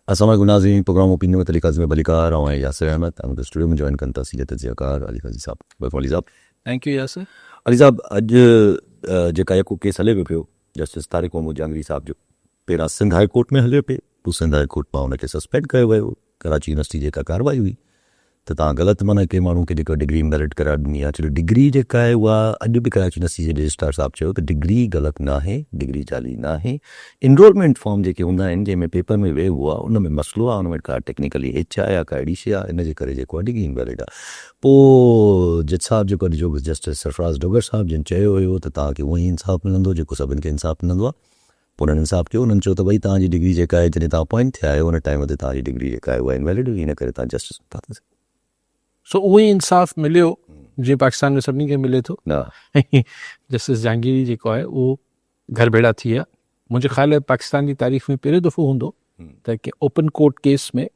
अस्सलाम वालेकुम नाज़रीन, प्रोग्राम ओपिनियन में तरीका में बलिकार और यासिर अहमद हम स्टूडियो में जॉइन करता सीधे तजियाकार अली काजी साहब वेलकम अली साहब। Thank you Yasir. अली साहब अॼु जेका जेको केस हले पियो जस्टिस तारिक मोहम्मद जहांगीरी साहब जो पहिरां सिंध हाई कोर्ट में हले पियो, पोइ सिंध हाई कोर्ट मां हुनखे सस्पेंड कयो वियो। कराची यूनिवर्सिटी जेका कार्रवाई हुई त तव्हां ग़लति माना कंहिं माण्हू खे जेका डिग्री मेरिट करार ॾिनी आहे, चलो डिग्री जेका आहे उहा अॼु बि कराची यूनिवर्सिटी जे रजिस्ट्रार साहब चयो त डिग्री ग़लति न आहे, डिग्री जाली न आहे। इनरोलमेंट फॉर्म जेके हूंदा आहिनि जंहिंमें पेपर में वेहबो आहे उन में मसइलो आहे, उन में का टेक्निकली हिच आहे या का अहिड़ी शइ आहे, इन जे करे जेको आहे डिग्री इनवैलिड आहे। पोइ जज साहब जेको अॼु जस्टिस सरफराज़ डोगर साहब जिन चयो हुयो त तव्हांखे उहो ई इंसाफ़ मिलंदो जेको सभिनि खे इंसाफ़ मिलंदो आहे। पोइ उन्हनि इंसाफ़ कयो, उन्हनि चयो त भई तव्हांजी डिग्री जेका आहे जॾहिं तव्हां अपॉइंट थिया आहियो उन टाइम ते तव्हांजी डिग्री जेका आहे उहा इनवैलिड हुई, इन करे तव्हां जस्टिस नथा थी सघो। सो उहो ई इंसाफ़ मिलियो जीअं पाकिस्तान में सभिनी खे मिले थो। जस्टिस जहांगीरी जेको आहे उहो घर भेड़ा थी विया। मुंहिंजे ख़्याल आहे पाकिस्तान जी तारीख़ में पहिरियों दफ़ो हूंदो त की ओपन कोर्ट केस में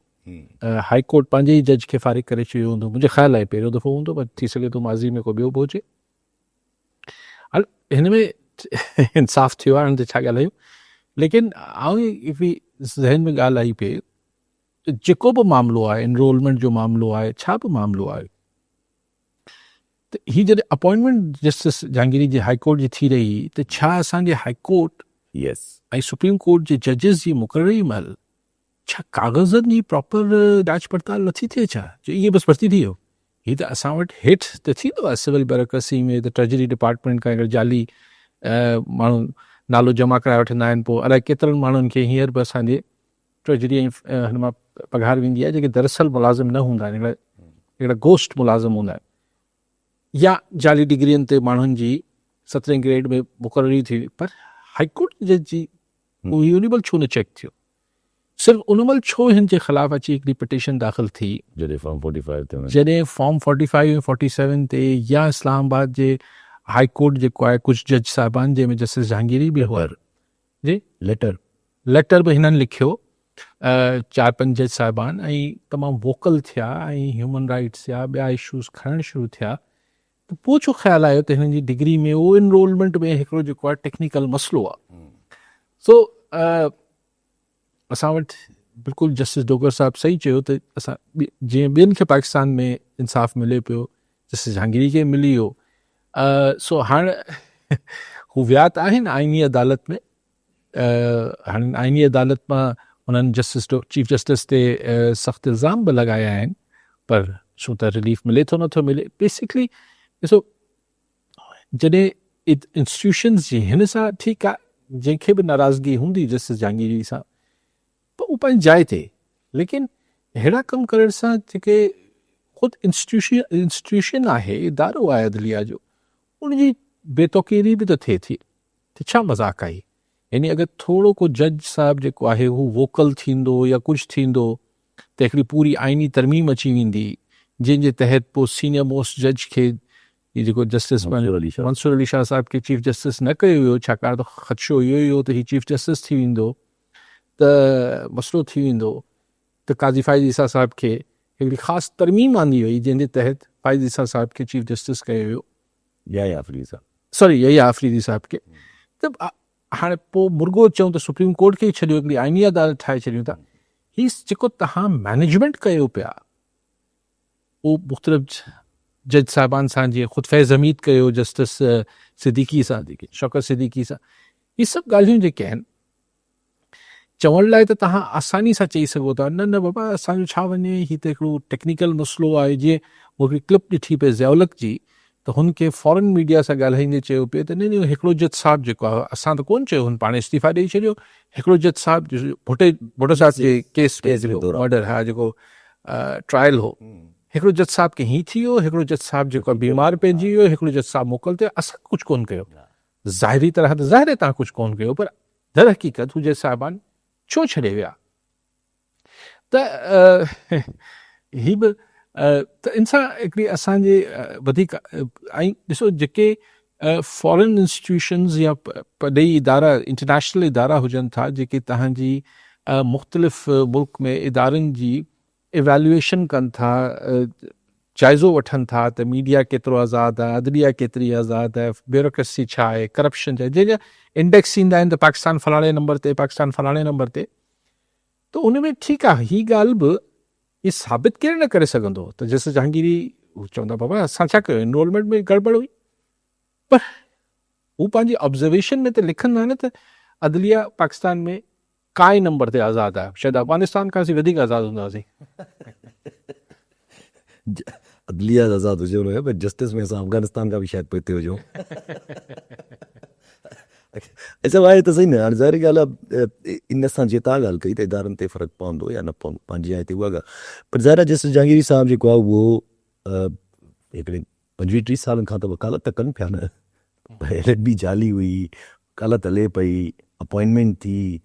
हाई कोर्ट पंहिंजे ई जज खे फ़ारिग करे छॾियो हूंदो। मुंहिंजे ख़्याल आहे पहिरियों दफ़ो हूंदो, पर थी सघे थो माज़ी में को ॿियो बि हुजे। हल हिन में इंसाफ़ थियो आहे, हाणे त छा ॻाल्हायूं। लेकिन ज़हन में ॻाल्हि आई पई जेको बि मामिलो आहे, एनरोलमेंट जो मामिलो आहे, छा बि मामिलो आहे, त हीअ जॾहिं अपॉइंटमेंट जस्टिस जहांगीरी जी हाई कोर्ट जी थी रही त छा असांजे हाई कोर्ट ऐं सुप्रीम कोर्ट जे जजिस जी मुक़ररी महिल छा कागज़नि जी प्रॉपर जांच पड़ताल नथी थिए? छा जो इहे बसि भर्ती थी वियो? हीअ त असां वटि हेठि त थींदो आहे सिविल ब्यूरोक्रेसी में त ट्रेजरी डिपार्टमेंट खां जाली माण्हू नालो जमा कराए वठंदा आहिनि। पोइ अलाए केतिरनि माण्हुनि खे हींअर बि असांजे ट्रेजरी हिन मां पघार वेंदी आहे जेके दरअसल मुलाज़िम न हूंदा आहिनि, हिकिड़ा गोस्ट मुलाज़िम हूंदा आहिनि, या जाली डिग्रियुनि ते माण्हुनि जी 17 ग्रेड में मुक़ररी थी। पर हाईकोर्ट जज जी उहो उनमल छो न चेक थियो? सिर्फ़ु उनमल छो हिन जे ख़िलाफ़ु अची हिकिड़ी पिटीशन दाख़िल थी जॾहिं फॉर्म 45 ते जॾहिं फॉर्म 45 ऐं 47 ते या इस्लामाबाद जे हाई कोर्ट जेको आहे कुझु जज साहिबान जंहिंमें जस्टिस जहांगीरी बि हुआ जी लेटर बि हिननि लिखियो, 4-5 जज साहिबान, ऐं तमामु वोकल थिया ऐं ह्यूमन राइट्स या ॿिया इशूज़ खणणु शुरू थिया। त पोइ छो ख़्यालु आयो त हिननि जी डिग्री में उहो इनरोलमेंट में हिकिड़ो जेको आहे टेक्निकल मसइलो आहे। सो असां वटि बिल्कुलु जस्टिस डोगर साहब सही चयो त असां जीअं ॿियनि खे पाकिस्तान में इंसाफ़ मिले पियो, जस्टिस जहांगीरी खे मिली वियो। सो हाणे हू विया त आहिनि आइनी अदालत में। हाणे आइनी अदालत मां उन्हनि चीफ जस्टिस ते सख़्तु इल्ज़ाम बि लॻाया आहिनि, पर छो त रिलीफ मिले थो नथो मिले। बेसिकली ॾिसो, जॾहिं इंस्टीट्यूशन्स जी हिन सां ठीकु आहे, जंहिंखे बि नाराज़गी हूंदी जस्टिस जहांगीरी सां त उहो पंहिंजी जाइ ते, लेकिन अहिड़ा कमु करण सां जेके ख़ुदि इंस्टीट्यूशन आहे, इदारो आहे अदलिया जो, उनजी बेतौक़ीरी बि त थिए थी। त छा मज़ाक़ आई? यानी अगरि थोरो को जज साहिबु जेको आहे हू वोकल थींदो या कुझु थींदो त हिकिड़ी पूरी आइनी तरमीम अची वेंदी जंहिंजे तहत पोइ सीनियर मोस्ट जज खे जेको जस्टिस मंसूर अली शाह साहिब खे चीफ जस्टिस न कयो हुयो, छाकाणि त ख़दशो इहो ई हो त हीउ चीफ जस्टिस थी वेंदो त मसइलो थी वेंदो। त काज़ी फ़ाइज़ ईसा साहिब खे हिकिड़ी ख़ासि तरमीम आंदी हुई जंहिंजे तहत फ़ाइज़ ईसा साहिब खे चीफ जस्टिस कयो हुयो, या आफ़रीदी साहिब खे। त हाणे पोइ मुर्गो चऊं त सुप्रीम कोर्ट खे ई छॾियो, हिकिड़ी आइनी अदालत ठाहे छॾियूं था। हीअ जेको तव्हां मैनेजमेंट कयो पिया उहो मुख़्तलिफ़ जज साहिबान सां, जीअं ख़ुदि फैज़ हमीद कयो जस्टिस सिद्दीकी सां, शौकत सिद्दीकी सां, इहे सभु ॻाल्हियूं जेके आहिनि चवण लाइ त तव्हां आसानी सां चई सघो था न न बाबा असांजो छा वञे, हीअ त हिकिड़ो टेक्निकल मसइलो आहे। जीअं उहो हिकिड़ी क्लिप ॾिठी पई ज़ियाउलक जी, त हुनखे फॉरेन मीडिया सां ॻाल्हाईंदे चयो पिए त न हिकिड़ो जज साहिबु जेको आहे, असां त कोन चयो, हुन पाण इस्तीफ़ा ॾेई छॾियो। हिकिड़ो जज साहिबु भुट्टो साहिब जे केस मर्डर, हा, जेको ट्रायल हो, हिकिड़ो जज साहिब खे हीअं थी वियो, हिकिड़ो जज साहिबु जेको आहे बीमार पइजी वियो, हिकिड़ो जज साहिबु मोकल थियो। असां कुझु कोन कयो, ज़ाहिरी तरह त ज़ाहिर आहे तव्हां कुझु कोन कयो, पर दर हक़ीक़त हू जज साहिबान छो छॾे विया? त ही बि त इन सां हिकिड़ी असांजे वधीक ऐं ॾिसो जेके फॉरेन इंस्टीट्यूशन्स या पढ़ई इदारा, इंटरनेशनल इदारा हुजनि था, जेके तव्हांजी मुख़्तलिफ़ मुल्क में इदारनि जी इवेल्युएशन कनि था, जाइज़ो वठनि था त मीडिया केतिरो आज़ादु आहे, अदलिया केतिरी आज़ादु आहे, ब्यूरोक्रेसी छा आहे, करप्शन छा आहे, जंहिंजा इंडेक्स ईंदा आहिनि त पाकिस्तान फलाणे नंबर ते, पाकिस्तान फलाणे नंबर ते। त उन में ठीकु आहे, ही ॻाल्हि बि इहा साबित केरु न करे सघंदो त जस्टिस जहांगीरी हू चवंदा बाबा असां छा कयो, एनरोलमेंट में गड़बड़ हुई, पर हू पंहिंजी ऑब्ज़र्वेशन में त लिखंदा न त अदलिया पाकिस्तान में काए नंबर ते आज़ादु आहे, शायदि अफ़गानिस्तान खां असीं वधीक आज़ादु हूंदासीं। अदलिया आज़ादु हुजे हुनजो, पर जस्टिस में असां अफ़गानिस्तान खां बि शायदि पोइ हुजूं। अच्छा आहे त सही न, हाणे ज़ाहिरी ॻाल्हि आहे इन सां जीअं तव्हां ॻाल्हि कई त इदारनि ते फ़र्क़ु पवंदो या न पवंदो, पंहिंजी आहे हिते उहा ॻाल्हि, पर ज़ाहिर आहे जस्टिस जहांगीरी साहिबु जेको आहे उहो हिकिड़े 25-30 सालनि खां त वकालत त कनि पिया न, LLB जाली हुई, वकालत हले पई, अपॉइंटमेंट थी,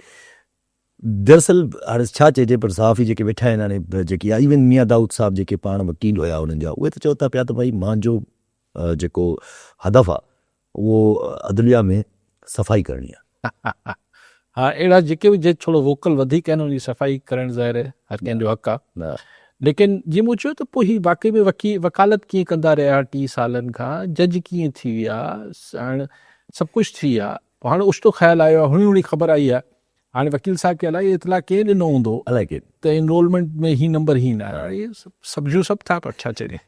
दरअसल हाणे छा चइजे, पर सहाफ़ी जेके वेठा आहिनि हाणे जेकी आहे, इवन मियां दाऊद साहिबु जेके पाण वकील हुया उन्हनि जा, उहे त चओ था पिया त भई मुंहिंजो जेको हदफ़ आहे उहो अदलिया में सफ़ाई करणी आहे। हा, अहिड़ा जेके बि जे थोरो वोकल वधीक आहिनि उनजी सफ़ाई करणु ज़ाहिर आहे हर कंहिंजो हक़ आहे, लेकिन जीअं मूं चयो त पोइ ही वाक़ई में वकालत कीअं कंदा रहिया 30 सालनि खां, जज कीअं थी विया, हाणे सभु कुझु थी विया, हाणे उछतो ख़्यालु आयो आहे, हुणी ख़बर आई आहे, हाणे वकील साहिब खे अलाए इतला केरु ॾिनो हूंदो, अलाए केरु, त एनरोलमेंट में ही नंबर ही न आहे, इहे सभु जो सभु था, पर छा चइजे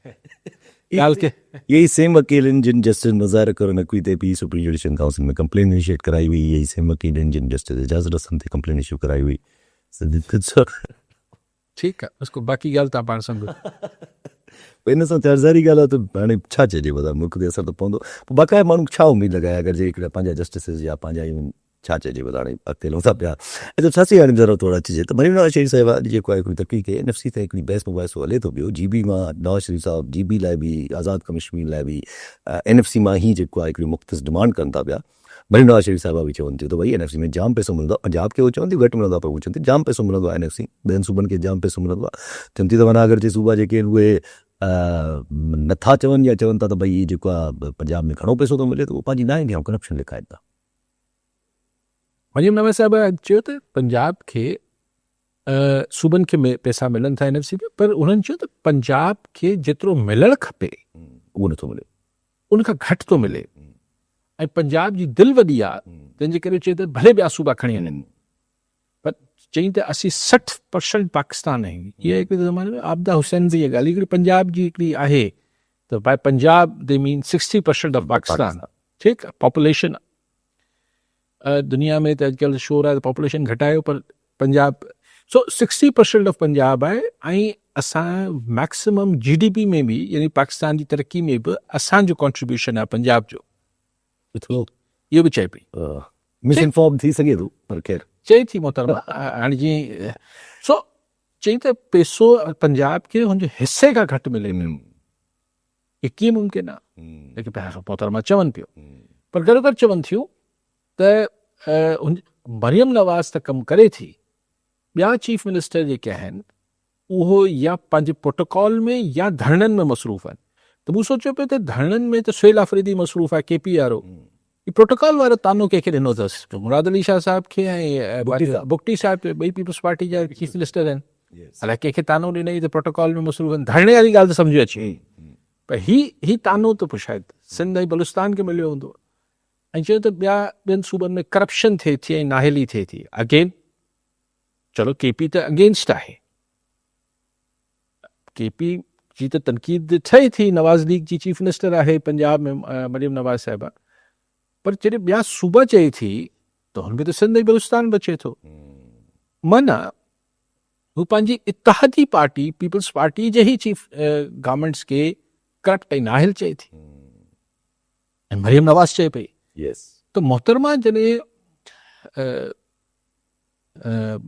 ॻाल्हि खे। यही सेम वकील आहिनि जिन जस्टिस मुज़ाहिर करो नक़वी ते बि सुप्रीम जुडिशियल काउंसिल में कंप्लेन इनिशिएट कराई हुई, यही सेम वकील आहिनि जिन जस्टिस एजाज़ रसन ते कंप्लेन इशू कराई हुई। ठीकु आहे, उसको बाक़ी ॻाल्हि तव्हां पाण सम्झो। इन सां ज़ाहिरी ॻाल्हि आहे त हाणे छा चइजे, वधा मुल्क ते असर त पवंदो, पोइ बाक़ाइदा माण्हू छा उमेदु लॻाए अगरि जे हिकिड़ा पंहिंजा जस्टिसिस या पंहिंजा इवन छा चइजे, वधा हाणे अॻिते हलूं था पिया। ऐं छा हाणे ज़रूरत थोरा अचिजे त मरीम नवाज़ शरीफ़ साहिबु आहे जेको आहे हिकिड़ी तकलीफ़ NFC ते हिकिड़ी बहस मुबाहिसो हले थो पियो, GB मां नवाज़ शरीफ़ साहिबु GB लाइ बि, आज़ाद कश्मीर लाइ बि NFC मां ही जेको आहे हिकिड़ी मुख़्तस डिमांड कनि था पिया। मरीम नवाज़ शरीफ़ साहिबा बि चवनि थियूं त भई NFC में जाम पैसो मिलंदो आहे, पंजाब खे उहो चवनि थियूं घटि मिलंदो आहे, पर उहो चवनि थियूं जाम पैसो मिलंदो आहे NFC, ॿियनि सूबनि खे जाम पैसो मिलंदो आहे। चवनि थियूं त माना अगरि जे सूबा जेके आहिनि उहे नथा चवनि या चवनि था त भई जेको आहे पंजाब में घणो पैसो थो मिले, त उहो पंहिंजी न ईंदी, ऐं करप्शन लिखाइनि था। मरीम नवाज़ साहिब चयो त पंजाब खे सूबनि खे पैसा मिलनि था NFC में, पर उन्हनि चयो त पंजाब खे जेतिरो मिलणु खपे उहो नथो मिले, उनखां घटि थो मिले, ऐं पंजाब जी दिलि वॾी आहे, तंहिंजे करे चए त भले ॿिया सूबा खणी वञनि, पर चई त असीं 60% पाकिस्तान आहियूं। इहा हिकिड़े ज़माने में आबदा हुसैन जी ॻाल्हि, हिकिड़ी पंजाब जी हिकिड़ी आहे त बाय पंजाब दे मीन 60% ऑफ पाकिस्तान, ठीकु आहे, पॉपुलेशन दुनिया में त अॼुकल्ह शोर आहे त पॉपुलेशन घटायो, पर पंजाब 60% ऑफ पंजाब आहे, ऐं असां मैक्सिमम GDP में भी, यानी पाकिस्तान जी तरक्की में भी असांजो कॉन्ट्रीब्यूशन आहे पंजाब जो, इहो बि चए पई। मिस इन्फॉर्म थी सघे थो, पर ख़ैर चए थी मोहतरमा, हाणे जीअं चई त पैसो पंजाब खे हुनजे हिसे खां घटि मिले पियो, इहे कीअं मुमकिन आहे, लेकिन मोहतरमा चवनि पियो, पर गॾोगॾु चवनि थियूं त मरियम नवाज़ त कमु करे थी, ॿिया चीफ मिनिस्टर जेके आहिनि उहो या पंहिंजे प्रोटोकॉल में या धरननि में मसरूफ़ आहिनि, त मूं सोचियो पियो त धरननि में त सुहेल आफ़रीदी मसरूफ़ आहे, KP वारो, प्रोटोकॉल वारो तानो कंहिंखे ॾिनो अथसि, मुराद अली शाह साहिब खे ऐं बुगटी साहिब, ॿई पीपल्स पार्टी जा चीफ मिनिस्टर आहिनि, अलाए कंहिंखे तानो ॾिनई त प्रोटोकॉल में मसरूफ़ आहिनि, धरणे वारी ॻाल्हि त सम्झ अचे, पर ही तानो त पोइ शायदि सिंध ऐं बलूचिस्तान खे मिलियो हूंदो, ऐं चयो त ॿियनि सूबनि में करप्शन थिए थी ऐं नाहेली थिए थी। अगेन चलो KP त अगेंस्ट आहे, KP जी त तनक़ीद थिए थी, नवाज़ लीग जी चीफ मिनिस्टर आहे पंजाब में मरियम नवाज़ साहिबा, पर जॾहिं ॿिया सूबा चए थी त हुनमें त सिंध ऐं बलूचिस्तान बचे थो, माना हू पंहिंजी इत्तेहादी पार्टी पीपल्स पार्टी जे ई चीफ गवर्नमेंट्स खे करप्ट ऐं नाहिल चए थी, ऐं मरियम नवाज़ चए पई। त मोहतरमा जॾहिं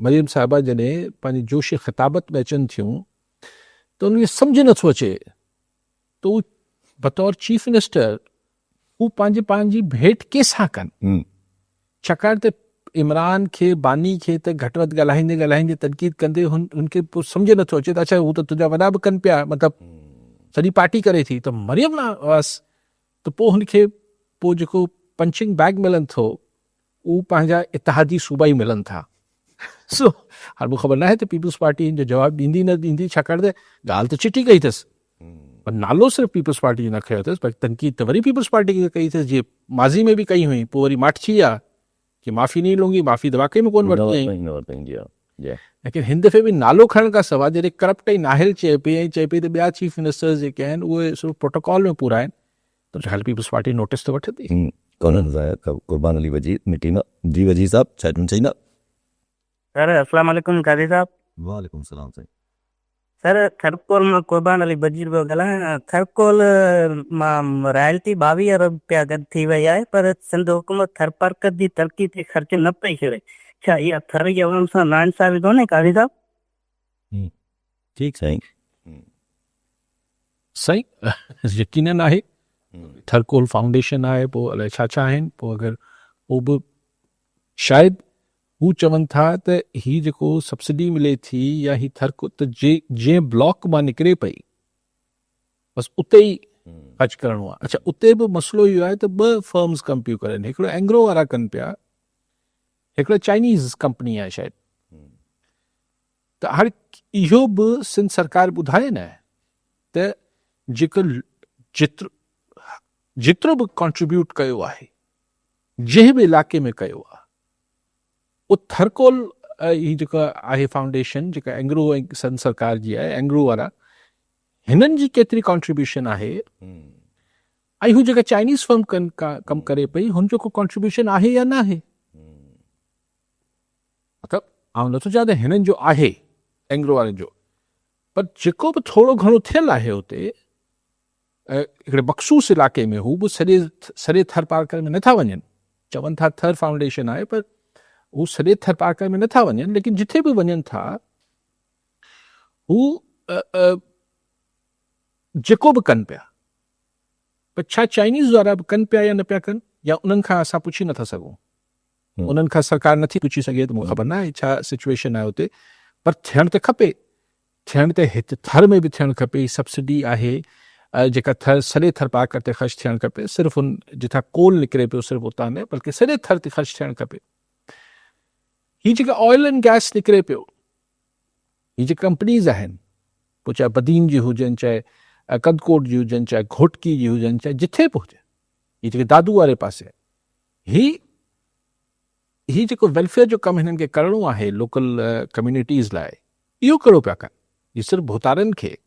मरियम साहिबा जॾहिं पंहिंजी जोश ख़िताबत में अचनि थियूं त उनखे सम्झ नथो अचे त हू बतौर चीफ मिनिस्टर हू पंहिंजी भेट कंहिंसां कनि, छाकाणि त इमरान खे बानी खे त घटि वधि ॻाल्हाईंदे तनक़ीद कंदे हुनखे पोइ सम्झ नथो अचे त अच्छा हू त तुंहिंजा वॾा बि कनि पिया, मतिलबु सॼी पार्टी करे थी, त मरियम नवाज़ त पोइ हुनखे पोइ जेको पंचिंग बैग मिलनि थो उहो पंहिंजा इत्तेहादी सूबा ई मिलनि था। हाणे मूंखे ख़बर न आहे त पीपल्स पार्टी जो जवाबु ॾींदी न ॾींदी, छाकाणि त ॻाल्हि त चिटी कई अथसि, पर नालो सिर्फ़ु पीपल्स पार्टी जो न खयो अथसि, पर तनक़ीद त वरी पीपल्स पार्टी खे कई अथसि, जीअं माज़ी में बि कई हुई, पोइ वरी माठ थी आहे कि माफ़ी नहीं लूंगी, माफ़ी त वाकई में कोन वरिती। लेकिन हिन दफ़े बि नालो खणण खां सवाइ जॾहिं करप्ट ई नाहिल चए पई ऐं चए पई त ॿिया चीफ मिनिस्टर्स जेके आहिनि उहे सिर्फ़ु प्रोटोकॉल में पूरा आहिनि त ज़ाहिर पीपल्स पार्टी नोटिस त वठंदी। कोन्हनि ज़ाहिर कुर्बान अली वजीर मीटिंग में जी वजीर साहब छा चवणु सर अस्सलाम वालेकुम कादी साहब। वालेकुम सलाम साईं। सर थरकोल मां कुर्बान अली वजीर पियो ॻाल्हायां। थरकोल मां रॉयल्टी 22 अरब रुपया गॾु थी वई आहे पर सिंध हुकूमत थर परकत जी तरक़ी ते ख़र्च न पई करे। छा इहा थर जी अवाम सां नाइंसाफ़ी कोन्हे कादी साहब? ठीकु साईं। साईं यकीनन आहे थरकोल फाउंडेशन आहे पोइ अलाए छा छा आहिनि पोइ अगरि उहो बि शायदि हू चवनि था त हीअ जेको सब्सिडी मिले थी या ही थरको त जंहिं ब्लॉक मां निकिरे पई बसि उते ई ख़र्च करिणो आहे। अच्छा उते बि मसइलो इहो आहे त ॿ फर्म्स कमु पियूं करनि, हिकिड़ो एंग्रो वारा कनि पिया, हिकिड़ो चाइनीज़ कंपनी आहे शायदि। त हाणे इहो बि सिंध सरकार ॿुधाए न त जेको जेतिरो बि कॉन्ट्रीब्यूट कयो आहे जंहिं बि इलाइक़े में कयो आहे उहो थरकोल ही जेका आहे फाउंडेशन जेका एंग्रो ऐं सिंध सरकार जी आहे, एंग्रो वारा हिननि जी केतिरी कॉन्ट्रीब्यूशन आहे ऐं हू जेका चाइनीज़ फर्म कमु करे पई हुनजो को कॉन्ट्रीब्यूशन आहे या न आहे। मतिलबु आउं नथो चाहियां त हिननि जो आहे एंग्रो वारनि जो, पर जेको बि थोरो घणो थियल आहे हुते हिकिड़े मखसूस इलाइक़े में हू बि सॼे थर पार्कर में नथा वञनि। चवनि था थर फाउंडेशन आहे पर हू सॼे थर पार्कर में नथा वञनि, लेकिन जिथे बि वञनि था हू जेको बि कनि पिया, पर छा चाइनीज़ वारा बि कनि पिया या न पिया कनि या उन्हनि खां असां पुछी नथा सघूं, उन्हनि खां सरकार नथी पुछी सघे त मूंखे ख़बर न आहे छा सिचुएशन आहे हुते, पर थियणु त खपे। थियणु त हिते थर में बि थियणु खपे। सब्सिडी आहे जेका थर सॼे थर पार्कर ते ख़र्चु थियणु खपे, सिर्फ़ु उन जिथां कोल निकिरे पियो सिर्फ़ु उतां न बल्कि सॼे थर ते ख़र्चु थियणु खपे। हीअ जेका ऑयल एंड गैस निकिरे पियो, हीअ जेके कंपनीज़ आहिनि, पोइ चाहे बदीन जी हुजनि, चाहे कदकोट जी हुजनि, चाहे घोटकी जी हुजनि, चाहे जिथे बि हुजे, हीअ जेके दादू वारे पासे ही जेको वेलफेयर जो कमु हिननि खे करिणो आहे लोकल कम्यूनिटीज़ लाइ, इहो कहिड़ो पिया कनि? इहो सिर्फ़ु भोतारनि खे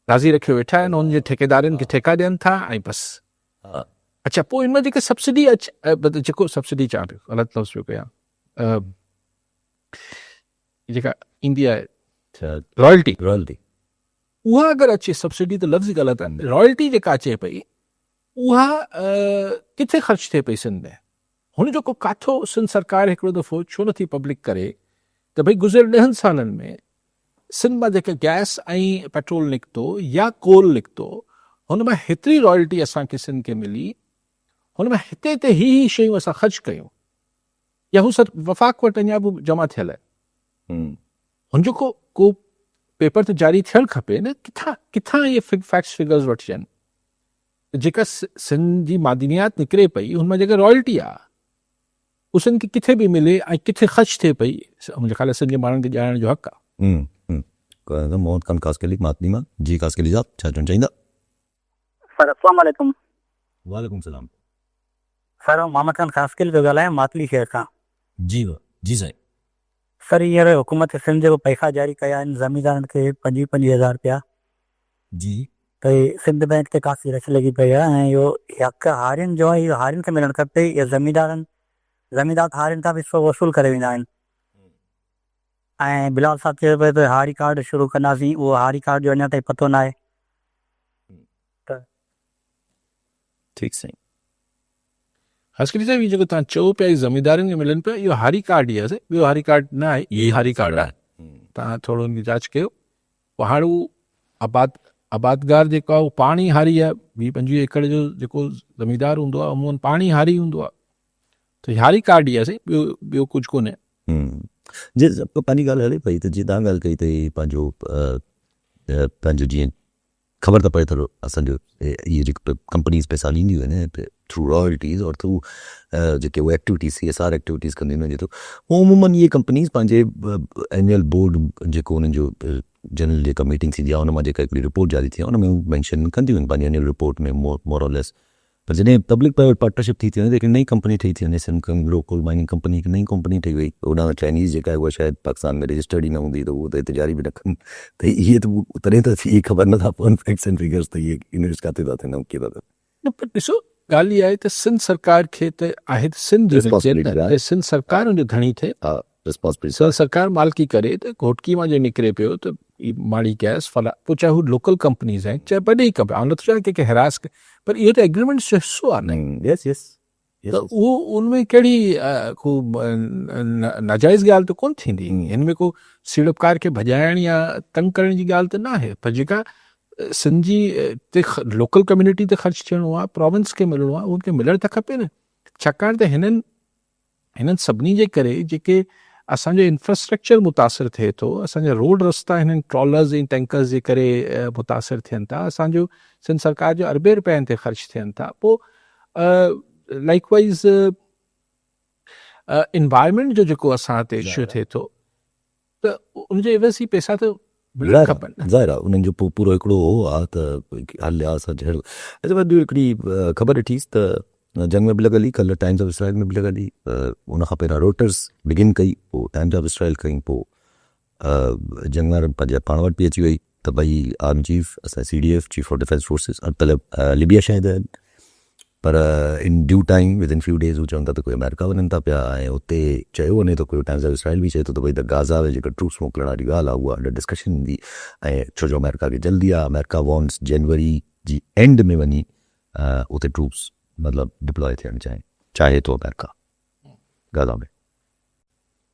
राज़ी रखियो वेठा आहिनि, हुनजे ठेकेदारनि खे ठेका ॾियनि था ऐं बसि। अच्छा पोइ हिन में जेके सब्सिडी जेको सब्सिडी चवां पियो, ग़लति लफ़्ज़ पियो कयां, जेका ईंदी आहे रॉयल्टी, उहा अगरि अचे, सब्सिडी त लफ़्ज़ ग़लति आहिनि, रॉयल्टी जेका अचे पई उहा किथे ख़र्च थिए पई सिंध में? हुनजो को काथो सिंध सरकार हिकिड़ो दफ़ो छो नथी पब्लिक करे त भई गुज़िरियल 10 सालनि में सिंध मां जेके गैस ऐं पेट्रोल निकितो या कोल निकितो हुन मां हेतिरी रॉयल्टी असांखे सिंध खे मिली, हुन मां हिते हिते ही शयूं असां ख़र्चु कयूं या हू सभु वफ़ाक़ वटि अञा बि जमा थियल आहे, हुनजो को पेपर त जारी थियणु खपे न। किथां इहे फैक्ट्स फिगर्स वठजनि? जेका सिंध जी मादनियात निकिरे पई हुन मां जेका रॉयल्टी आहे उहो सिंध खे किथे बि मिले ऐं किथे ख़र्च थिए पई, मुंहिंजे ख़्याल सिंध जे माण्हुनि खे ॼाणण जो हक़ आहे। मोहम्मद खान कासकली मातनी मां जी कासकली साहब छा चवणु चाहींदा? सर अस्सलाम वालेकुम। वालेकुम सलाम। सर मोहम्मद खान कासकली पियो ॻाल्हायां मातली शहर खां। जी साईं। सर हींअर हुकूमत सिंध जेको पैसा जारी कया आहिनि ज़मींदारनि खे 25,000 रुपया जी, त सिंध बैंक ते काफ़ी रश लॻी पई आहे ऐं इहो हक़ हारियुनि जो आहे, इहो हारियुनि खे मिलणु खपे। इहो ज़मींदार हारियुनि खां बि वसूल करे वेंदा आहिनि। ऐं बिलाल साहब चयो पियो त हारी कार्ड शुरू कंदासीं, उहो हारी कार्ड जो अञा ताईं पतो न आहे। ठीकु साईं। हस्करी साहिब इहो जेको तव्हां चओ पिया ज़मींदारनि खे मिलनि पिया, इहो हारी कार्ड ई आहे, ॿियो हारी कार्ड न आहे, इहो हारी कार्ड आहे। तव्हां थोरो हुनजी जांच कयो। पोइ हाणे उहो आबादगार जेको आहे उहो पाण ई हारी आहे, 20-25 एकड़ जो जेको ज़मींदार हूंदो आहे अमूमन पाण ई हारी हूंदो आहे, त हारी कार्ड ई आहे साईं, ॿियो कुझु कोन्हे। जी पंहिंजी ॻाल्हि हले पई त जीअं तव्हां ॻाल्हि कई त पंहिंजो जीअं ख़बर त पए थोरो असांजो इहे जेके कंपनीज़ पैसा ॾींदियूं आहिनि थ्रू रॉयल्टीज़ और थ्रू जेके उहे एक्टिविटीज़ CSR एक्टिविटीज़ कंदियूं आहिनि, उहो अमूमन इहे कंपनीज़ पंहिंजे एनुअल बोर्ड जेको उन्हनि जो जनरल जेका मीटिंग थींदी आहे उन मां जेका हिकिड़ी रिपोर्ट जारी थी आहे उन में मेंशन कंदियूं आहिनि पंहिंजी एनुअल रिपोर्ट में मोर और लेस पर जॾहिं पब्लिक प्राइवेट पार्टनरशिप थी थी वञे त हिकु नई कंपनी ठही थी वञे सिंध लोकल माइनिंग कंपनी हिकु नई कंपनी ठही वई होॾां चाइनीज़ जेका आहे उहा शायदि पाकिस्तान में रजिस्टर्ड ई न हूंदी त उहो त हिते जारी बि न कनि त इहे त तॾहिं त इहे ख़बर नथा पवनि फैक्ट्स एंड फिगर्स त इहे इन्वेस्ट किथे था थियनि ऐं कीअं था थियनि। न पर ॾिसो ॻाल्हि इहा आहे त सिंध सरकार खे त आहे त सिंध Responsibility आहे। सिंध सरकार हुनजो धणी थिए, हा रिस्पॉन्सिबिलिटी सिंध सरकार मालिकी करे त घोटकी मां जे निकिरे पियो त ई माड़ी गैस फला पोइ चाहे हू लोकल कंपनीज़ आहिनि चाहे वॾी कंपनी आउं नथो चाहियां कंहिंखे हैरास कयो पर इहो त एग्रीमेंट जो हिसो आहे न यस यस त उहो उनमें कहिड़ी को नाजाइज़ ॻाल्हि त कोन थींदी हिन में को सीड़पकार खे भॼाइण या तंग करण जी ॻाल्हि त न आहे पर जेका सिंध जी ते लोकल कम्यूनिटी ते ख़र्चु थियणो आहे प्रोविंस खे मिलणो आहे उनखे मिलणु त खपे न छाकाणि त हिननि सभिनी जे करे जेके असांजो इंफ्रास्ट्रक्चर मुतासिर थिए थो असांजा रोड रस्ता हिननि ट्रॉलर्स ऐं टैंकर्स जे करे मुतासिर थियनि था असांजो सिंध सरकार जो अरबे रुपयनि ते ख़र्चु थियनि था पोइ लाइकवाइज़ इन्वायरमेंट जो जेको असां ते इशू थिए थो त उनजे एवज़ ई पैसा त मिलणु खपनि। ज़ाहिर आहे उन्हनि जो पूरो हिकिड़ो हो आहे त हलिया असां जहिड़ो ॿियो हिकिड़ी ख़बर ॾिठीसि त जंग में बि लॻल ई कल्ह टाइम्स ऑफ इसराइल में बि लॻल ई उनखां पहिरियां रोटर्स बिगिन कई पोइ टाइम्स ऑफ इसराइल कई पोइ जंग में पंहिंजे पाण वटि बि अची वई त भई आर्मी चीफ असां CDF chief of defence forces मतिलबु लिबिया शायदि आहिनि पर in due time with in few days हू चवनि था त कोई अमेरिका वञनि था पिया ऐं उते चयो वञे थो कोई टाइम्स ऑफ इसराइल बि चए थो त भई त गाज़ा में जेका ट्रूप्स मोकिलण वारी ॻाल्हि आहे उहा अंडर डिस्कशन ईंदी ऐं छो जो अमेरिका खे जल्दी आहे अमेरिका वॉन्ट्स जनवरी जी एंड में वञी उते ट्रूप्स मतिलबु डिप्लॉय थियणु चाहे थो अमेरिका गाज़ा में।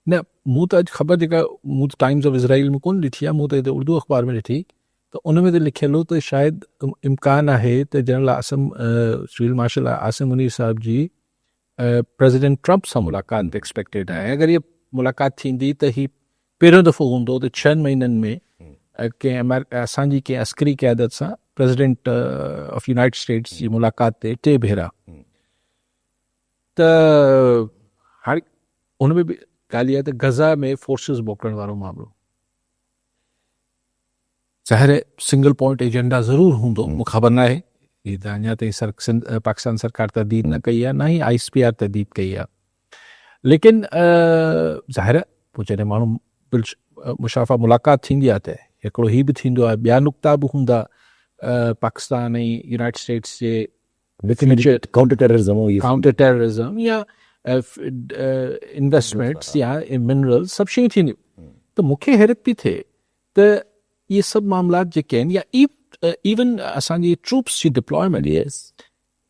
न मूं त अॼु ख़बर जेका मूं त टाइम्स ऑफ इसराइल में कोन ॾिठी आहे मूं त हिते उर्दू अख़बार में ॾिठी त उन में त लिखियलु हो त शायदि इम्कान आहे त general Asim field marshal Asim Munir साहिब जी प्रेसिडेंट ट्रंप सां मुलाक़ात एक्सपेक्टेड आहे अगरि इहा मुलाक़ात थींदी त ही पहिरियों दफ़ो हूंदो त 6 महीननि में कंहिं असांजी कंहिं अस्करी क़यादत सां प्रेसिडेंट ऑफ यूनाइटेड स्टेट्स जी मुलाक़ात ते 2 भेरा त हाणे उन में बि ॻाल्हि इहा त गज़ा में फोर्सिस मोकिलण वारो मामिलो ज़ाहिर सिंगल पॉइंट एजेंडा ज़रूरु हूंदो मूंखे ख़बर न आहे हीअ त अञा ताईं पाकिस्तान सरकार तर्दीद न कई आहे न ई ISPR तर्दीद कई आहे लेकिन ज़ाहिर पोइ जॾहिं माण्हू मुशाफ़ा मुलाक़ात थींदी आहे त हिकिड़ो हीअ बि थींदो आहे ॿिया नुक़्ता बि हूंदा पाकिस्तान ऐं यूनाइटेड स्टेट्स जे काउंटर टेररिज़म या इन्वेस्टमेंट्स या मिनरल्स सभु शयूं थींदियूं त मूंखे हैरत पई थिए त इहे सभु मामलात जेके आहिनि या इवन असांजी ट्रूप्स जी डिप्लॉयमेंट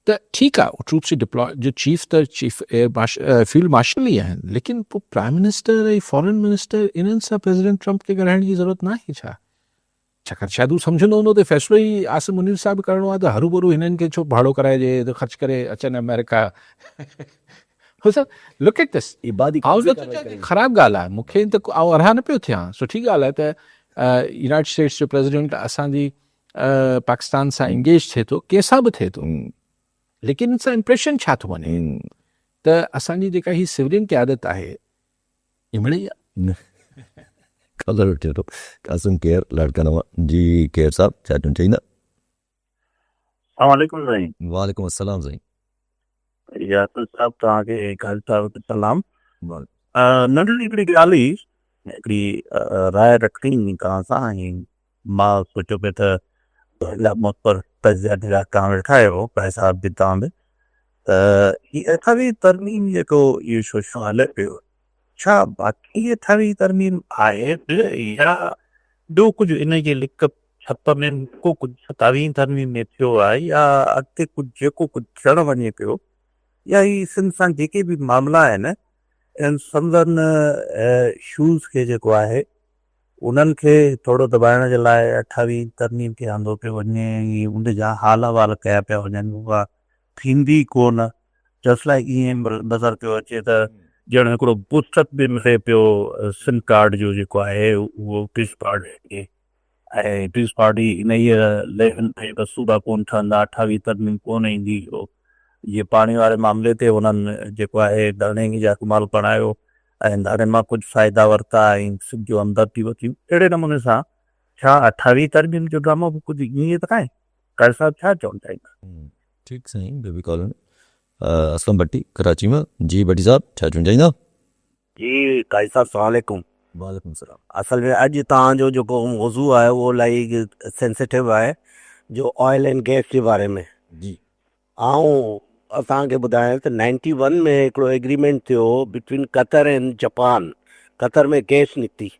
त ठीकु आहे ट्रूप्स जी डिप्लॉय जो चीफ त चीफ फील्ड मार्शल ई आहिनि लेकिन पोइ प्राइम मिनिस्टर ऐं फॉरेन मिनिस्टर इन्हनि सां प्रेसिडेंट ट्रंप खे ॻाल्हाइण जी ज़रूरत न आहे छा छाकाणि शायदि हू सम्झंदो हूंदो त फ़ैसिलो ई आसिम मुनीर साहिब करिणो आहे त हरू भरू हिननि खे छो भाड़ो कराइजे त ख़र्च करे अचनि अमेरिका लुक एट दिस ख़राबु ॻाल्हि आहे मूंखे त आउं अरहा न पियो थियां सुठी ॻाल्हि आहे त यूनाइटेड स्टेट्स जो प्रेसिडेंट असांजी पाकिस्तान सां इंगेज थिए थो कंहिंसां बि थिए थो लेकिन इन सां इम्प्रेशन छा थो वञे त असांजी जेका हीअ सिविलियन क़यादत आहे इमिड़ी कलर थिए थो कासिम केयर लड़कनवा जी केयर साहब छा चवणु चाहींदा? अस्सलामुअलैकुम साईं। वालेकुम अस्सलाम साईं। यासिर साहब तव्हांखे ख़ालिद साहब खे सलाम। नंढड़ी हिकिड़ी ॻाल्हि हुई हिकिड़ी राय रखणी हुई तव्हां सां ऐं मां सोचियो पियो त मुस्पर तजिया तव्हां वेठा आहियो भाई साहब बि तव्हां बि त हीअ अठावीह तरमीम जेको इहो शोशो हले पियो छा बाक़ी अठावीह तरमीम आहे या ॿियो कुझु इन जे लिक छप में को कुझु 27 तरमीम में थियो आहे या अॻिते कुझु जेको कुझु थियणु वञे पियो या ही सिंध सां जेके बि मामला आहिनि इन संदन शूज़ खे जेको आहे उन्हनि खे थोरो दॿाइण जे लाइ 28 तरमीम खे आंदो पियो वञे ऐं उन जा हाल अहवाल कया पिया वञनि उहा थींदी कोन जस्ट लाइक ईअं नज़र पियो अचे त ॼण हिकिड़ो पुस्तक बि मिले पियो सिंध कार्ड जो जेको आहे उहो पीस पार्टी ऐं पीस पार्टी इन ई लेखन ते सूबा कोन ठहंदा 28 तरमीम कोन ईंदी जीअं पाणी वारे मामले ते उन्हनि जेको आहे धरणे जा इस्तेमालु करायो ऐं धरणे मां कुझु फ़ाइदा वरिता ऐं सिंध जो हमदर्दी वरितियूं अहिड़े नमूने सां छा 28 तरमीम जो ड्रामो बि कुझु ईअं त काहे कार साहिब छा चवणु चाहींदा? ठीक साईं बेबी कॉलोनी असलम भट्टी कराची में। जी भट्टी साहब छा चवणु चाहींदा? जी काजी साहब अस्सलाम वालेकुम। वालेकुम सलाम। असल में अॼु तव्हांजो जेको मौज़ू आहे उहो इलाही सेंसिटिव आहे, जो ऑयल एंड गैस जे बारे में। जी ऐं असांखे ॿुधायो त 91 में हिकिड़ो एग्रीमेंट थियो between Qatar and Japan. Qatar में गैस निकिती,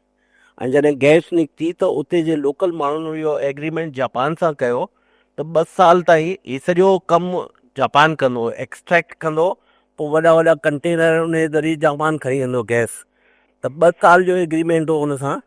ऐं जॾहिं गैस निकिती त उते जे लोकल माण्हुनि इहो एग्रीमेंट जापान सां कयो त 2 साल ताईं ही सॼो कमु जापान कंदो, एक्सट्रैक्ट कंदो, पोइ वॾा वॾा कंटेनर उन जे ज़रिए जापान खणी वेंदो गैस। त 2 साल जो एग्रीमेंट हो हुन सां,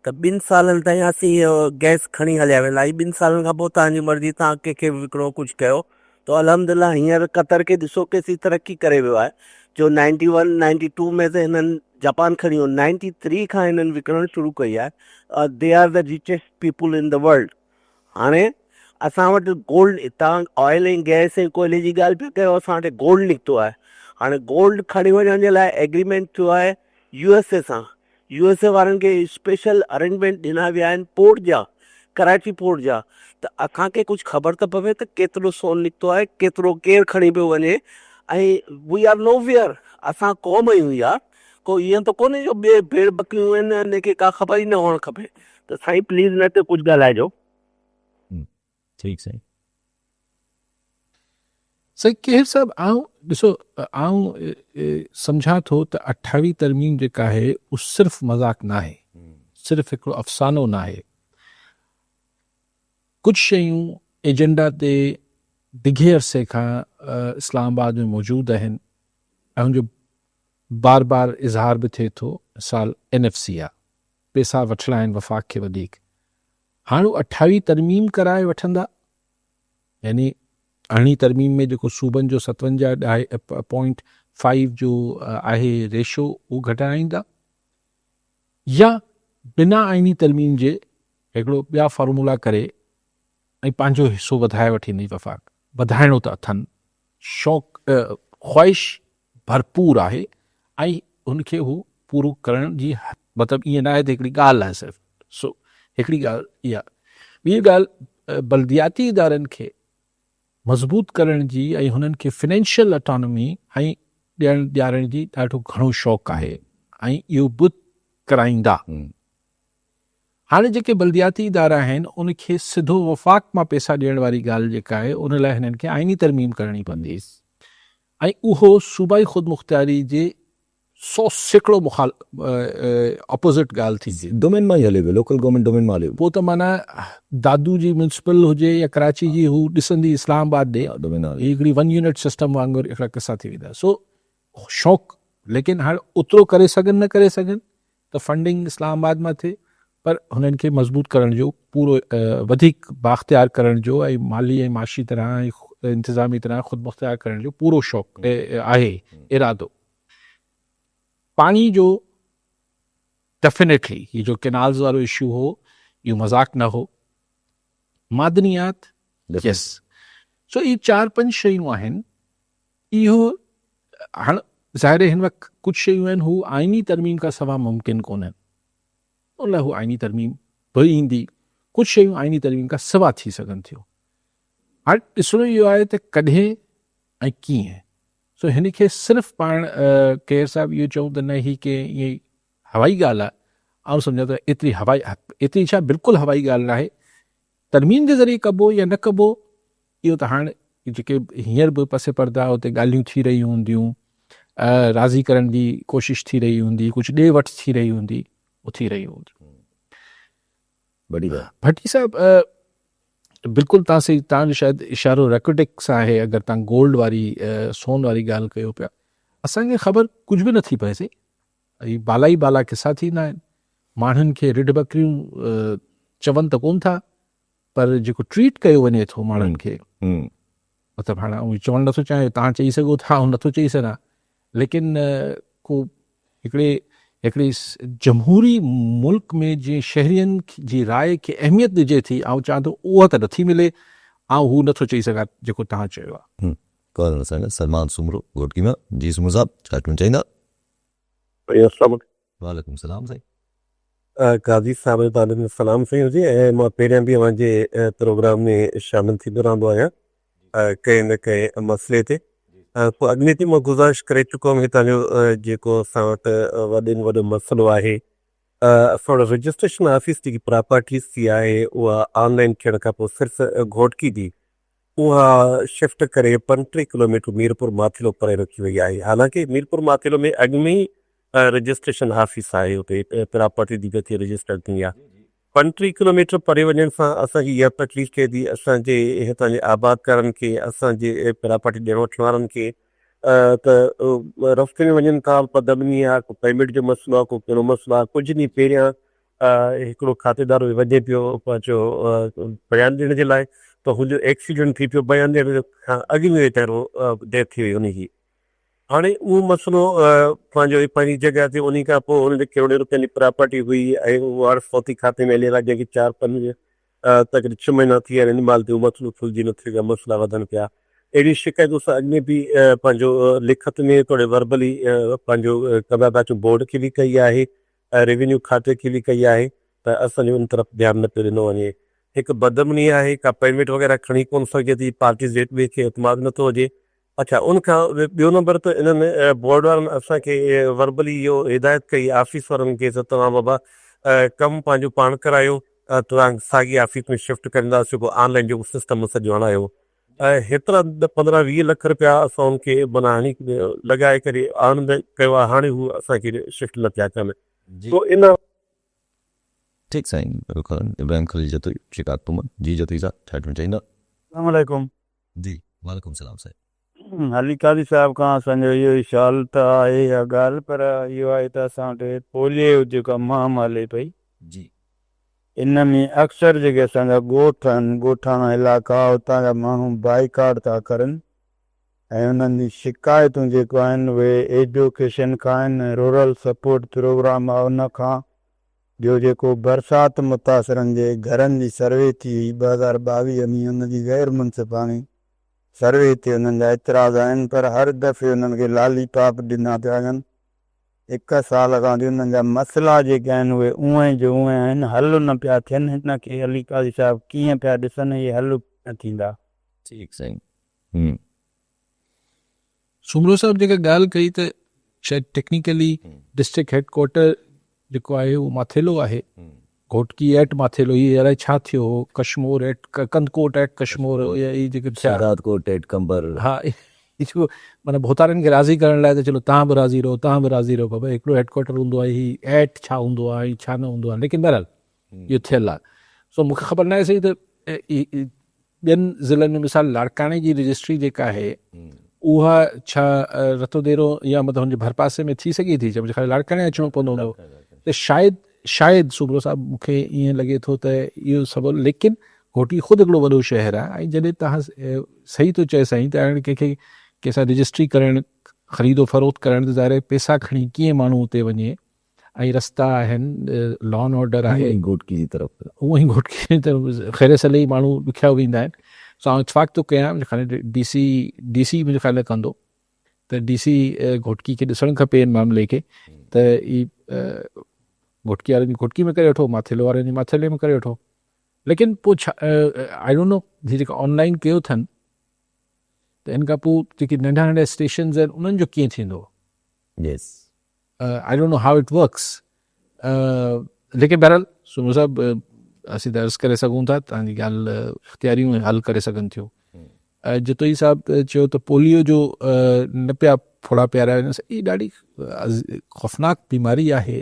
त 2 सालनि ताईं असीं गैस खणी हलिया वेंदा। 2 सालनि खां पोइ तव्हांजी मर्ज़ी, तव्हां कंहिंखे बि विकिणो कुझु कयो। तो अल्हम्दुलिल्लाह हींअर कतर खे ॾिसो केसी तरक़ी करे वियो आहे, जो 91 92 में त हिननि जापान खणी वियो, 93 खां हिननि विकिणणु शुरू कई आहे। They are the richest people in the world. हाणे असां वटि गोल्ड, तव्हां ऑयल ऐं गैस ऐं कोयले जी ॻाल्हि पिया कयो, असां वटि गोल्ड निकितो आहे। हाणे गोल्ड खणी वञण जे लाइ एग्रीमेंट थियो आहे USA सां। USA वारनि खे स्पेशल अरेंजमेंट ॾिना विया आहिनि पोर्ट जा, कराची पोर्ट जा। त असांखे कुझु ख़बर त पवे त केतिरो सोन निकितो आहे, केतिरो केरु खणी पियो वञे। ऐं वी आर नो वेयर, असां क़ौम आहियूं यार, को ईअं त कोन्हे जो ॿिए भेड़ बकरियूं आहिनि हिनखे का ख़बर ई न हुअणु खपे। त साईं प्लीज़ न ते कुझु ॻाल्हाइजो। ठीक साईं। सही केर साहब, आऊं ॾिसो, आऊं सम्झां थो त 28 तरमीम जेका आहे उहो सिर्फ़ु मज़ाक न आहे, सिर्फ़ु हिकिड़ो अफ़सानो न आहे। कुझु शयूं एजेंडा ते डिघे अरसे खां इस्लामाबाद में मौजूदु आहिनि ऐं हुनजो बार बार इज़हार बि थिए थो। मिसाल NFC आहे, पैसा वठिणा आहिनि वफ़ाक़ खे वधीक। हाणे 28 तरमीम कराए वठंदा, यानी 18 तरमीम में जेको सूबनि जो 57.5 जो आहे रेशो उहो घटाईंदा, या बिना आइनी तरमीम जे हिकिड़ो ॿिया फार्मूला करे ऐं पंहिंजो हिसो वधाए वठींदी वफ़ाक़। वधाइणो त अथनि, शौक़ु ख़्वाहिश भरपूर आहे ऐं हुनखे हू पूरो करण जी, मतिलबु ईअं न आहे त हिकिड़ी ॻाल्हि आहे सिर्फ़ु। सो हिकिड़ी ॻाल्हि इहा। ॿी ॻाल्हि, बल्दियाती इदारनि खे मज़बूत करण जी ऐं हुननि खे फिनेंशियल अटोनॉमी ऐं ॾियारण जी ॾाढो घणो शौक़ु आहे ऐं इहो बि कराईंदा। हाणे जेके बल्दियाती इदारा आहिनि उनखे सिधो वफ़ाक़ मां पैसा ॾियण वारी ॻाल्हि जेका आहे उन लाइ हिननि खे आइनी तरमीम करणी पवंदी ऐं उहो सूबाई ख़ुदि मुख़्तियारी जे 100 सैकड़ो अपोज़िट ॻाल्हि थींदी। डोमेन मां ई हले पियो, लोकल गवर्नमेंट डोमेन मां हले पियो। पोइ त माना दादू जी म्यूनिसिपल हुजे या कराची जी, हू ॾिसंदी इस्लामाबाद ॾे डोमेन हिकिड़ी 1 यूनिट सिस्टम वांगुरु हिकिड़ा किसा थी वेंदा। सो शौक़ु, लेकिन हाणे ओतिरो करे सघनि न करे सघनि त फंडिंग इस्लामाबाद मां थिए, पर हुननि खे मज़बूत करण जो पूरो वधीक बाख़्तियार करण जो ऐं माली ऐं माशी तरह ऐं इंतिज़ामी तरह ख़ुदि मुख़्तियार करण जो पूरो शौक़ु आहे, इरादो। पाणी जो डेफिनेटली ये जो कैनाल्स वारो इशू हो, इहो मज़ाक न हो। मादनियात, यस। सो ये 4-5 शयूं आहिनि। इहो हाणे ज़ाहिर हिन वक़्तु कुझु शयूं आहिनि हू आइनी तरमीम खां सवाइ मुमकिन कोन्हनि, उन लाइ हू आइनी तरमीम बि ईंदी। कुझु शयूं आइनी तरमीम खां सवाइ थी सघनि थियूं। हाणे ॾिसणो इहो आहे त कॾहिं ऐं कीअं। सो हिन खे सिर्फ़ु पाण केर साहिबु इहो चऊं त न ही के ईअं हवाई ॻाल्हि आहे, ऐं सम्झां त एतिरी छा बिल्कुलु हवाई ॻाल्हि न आहे। तरमीम जे ज़रिए कबो या न कबो, इहो त हाणे जेके हींअर बि पसे पर्दा उते ॻाल्हियूं थी रहियूं हूंदियूं, राज़ी करण जी कोशिशि थी रही हूंदी, कुझु ॾे वठि थी रही हूंदी, वो थी रही हूंदी। बढ़िया भट्टी साहब, बिल्कुलु तव्हांजो शायदि इशारो रेकोटिक्स आहे। अगरि तव्हां गोल्ड वारी सोन वारी ॻाल्हि कयो पिया, असांखे ख़बर कुझु बि नथी पए। ऐं बाला ई बाला किसा थींदा आहिनि। माण्हुनि खे रिढ बकरियूं चवनि त कोन था, पर जेको ट्रीट कयो वञे थो माण्हुनि खे, मतिलबु हाणे उहो चवणु नथो चाहियां, तव्हां चई सघो था ऐं नथो चई सघां, लेकिन को हिकिड़ी जमहूरी मुल्क में जीअं शहरियनि जी राय खे अहमियत ॾिजे थी, ऐं चवां थो उहा त नथी मिले, ऐं हू नथो चई सघां जेको तव्हां चयो आहे। कॉल असांजा सलमान सुमरो घोटकी में। जी सुमरो साहब छा चवणु चाहींदा? वालेकुम सलाम साईं। काज़ी साहिब तव्हांजो सलाम साईं हुजे, ऐं मां पहिरियां बि अव्हांजे प्रोग्राम में शामिलु थींदो रहंदो आहियां। कंहिं न कंहिं मसइले ते पोइ अॻिले ते मां गुज़ारिश करे चुको हुउमि हितां जो जेको असां वटि वॾे में वॾो मसइलो आहे असां वटि रजिस्ट्रेशन ऑफिस जेकी प्रॉपर्टीज़ थी आहे उहा ऑनलाइन थियण खां पोइ सिर्फ़ु घोटकी जी उहा शिफ्ट करे 35 किलोमीटर मीरपुर माथिलो परे रखी वई आहे। हालांकि मीरपुर माथिलो में अॻु में ई रजिस्ट्रेशन ऑफिस आहे हुते प्रॉपर्टी जी जेकी रजिस्टर थी आहे 35 किलोमीटर परे वञण सां असांजी इहा तकलीफ़ थिए थी असांजे हितां जे आबादकारनि खे असांजे प्रॉपर्टी ॾियण वठण वारनि खे त रस्ते में वञनि था पदमनी आहे को पेमेंट जो मसइलो आहे को कहिड़ो मसइलो आहे कुझु ॾींहं पहिरियां हिकिड़ो खातेदार वञे पियो पंहिंजो बयानु ॾियण जे लाइ त हुनजो एक्सीडेंट थी पियो बयानु ॾियण खां अॻु में वीचारो डेथ थी वई उनजी। हाणे उहो मसइलो पंहिंजो पंहिंजी जॻह ते उन खां पोइ हुनजे करोड़े रुपयनि जी प्रॉपर्टी हुई ऐं उहो अर्थफौती खाते में हलियल आहे जंहिंखे 4-5 तकरीबन 6 महीना थी विया आहिनि इन महिल ते उहो मसइलो सुलझी न थियो आहे मसइला वधनि पिया। अहिड़ी शिकायतूं असां अॻु में बि पंहिंजो लिखत में थोरे वर्बली पंहिंजो कबाबाचो बोर्ड खे बि कई आहे रेवेन्यू खाते खे बि कई आहे त असांजो उन तरफ़ ध्यानु न पियो ॾिनो वञे। हिकु बदमनी आहे का पेमेंट वग़ैरह खणी कोन सघे थी पार्टीज़ ॿिए खे एतमाद नथो हुजे। अच्छा उनखां ॿियो नंबर त इन्हनि बोर्ड वारनि असांखे वर्बली इहो हिदायत कई ऑफिस वारनि खे त तव्हां बाबा कमु पंहिंजो पाण करायो तव्हां साॻी ऑफिस में शिफ्ट कंदासीं पोइ ऑनलाइन जेको सिस्टम सॼो हणायो हेतिरा 15-20 लख रुपया असां उनखे माना हणी लॻाए करे आनंद कयो आहे हाणे हू असांखे शिफ्ट न थिया कनि पोइ इन ठीकु साईं बिल्कुलु इब्राहिम खलील जतोई शिकायत तुमन जी जतोई साहब छा चवणु चाहींदा? अस्सलामुअलैकुम जी वालेकुम सलाम साईं। अली कादी साहिब खां असांजो इहो इशाल त आहे इहा ॻाल्हि पर इहो आहे त असां वटि पोलियो जेका महाम हले पई जी इन में अक्सर जेके असांजा ॻोठ आहिनि ॻोठाणा इलाइक़ा उतां जा माण्हू बाइकाट था करनि ऐं उन्हनि जी शिकायतूं जेको आहिनि उहे एजुकेशन खां आहिनि रूरल सपोर्ट प्रोग्राम आहे उन खां ॿियो जेको बरसाति मुतासिरनि जे घरनि जी सर्वे थी हुई 2022 में उनजी गैर मुनसिफ़ानी सर्वे ते उन्हनि जा एतिराज़ आहिनि पर हर दफ़े उन्हनि खे लालीपाप ॾिना पिया वञनि। 1 साल खां वठी उन्हनि जा मसइला जेके आहिनि उहे उहे जो उहे आहिनि हल न पिया थियनि। हिन खे अली कादी साहिब कीअं पिया ॾिसनि इहे हल न थींदा? ठीकु साईं। सुमरो साहब जेका ॻाल्हि कई त शायदि टेक्निकली डिस्ट्रिक्ट हेडक्वार्टर जेको आहे उहो माथेलो आहे घोटकी एट माथेलो इहे अलाए छा थियो कश्मोर एट कंदकोट एट कश्मोर इहे जेके शहरादकोट एट कंबर हा जो माना भोतारनि खे राज़ी करण लाइ त चलो तव्हां बि राज़ी रहो तव्हां बि राज़ी रहो बाबा हिकिड़ो हेडक्वार्टर हूंदो आहे ही एट छा हूंदो आहे ही छा न हूंदो आहे लेकिन बहरहाल इहो थियल आहे। सो मूंखे ख़बर न आहे सही त ॿियनि ज़िलनि में मिसाल लाड़काणे जी रजिस्ट्री जेका आहे उहा छा रतोदेरो या मतिलबु हुनजे भरपासे में थी सघे थी मुंहिंजे ख़्याल लाड़काणे अचिणो पवंदो हुओ त शायदि सुब्रो साहब मूंखे ईअं लॻे थो त इहो सभु लेकिन घोटी ख़ुदि हिकिड़ो वॾो शहर आहे ऐं जॾहिं तव्हां सही थो चए साईं त हाणे कंहिंखे कंहिंसां रजिस्ट्री करणु ख़रीदो फ़रोख़्त करणु त ज़ाहिर पैसा खणी कीअं माण्हू उते वञे ऐं रस्ता आहिनि लॉ एंड ऑर्डर आहे घोटकी जी तरफ़ उहो ई घोटकी जी तरफ़ ख़ैर सले ई माण्हू ॾुखिया वेंदा आहिनि। सो आउं इतफ़ाक़ थो कयां मुंहिंजे ख़्याल डी.सी. मुंहिंजे ख़्याल कंदो त डी.सी. घोटकी खे ॾिसणु खपे इन मामले खे त ई घोटकी वारनि जी घोटकी में करे वठो माथेलो वारनि जी माथेले में करे वठो लेकिन पोइ छा आई डोंट नो जेका ऑनलाइन कयो अथनि त इन खां पोइ जेके नंढा नंढा स्टेशन्स आहिनि उन्हनि जो कीअं थींदो? Yes I don't know how it works लेकिन बहरहाल सुमो साहब असीं त अर्ज़ु करे सघूं था तव्हांजी ॻाल्हि इख़्तियारियूं हल करे सघनि थियूं। जतोई साहब चयो त पोलियो जो न पिया फोड़ा पियारिया वञनि हीअ ॾाढी ख़ौफ़नाक बीमारी आहे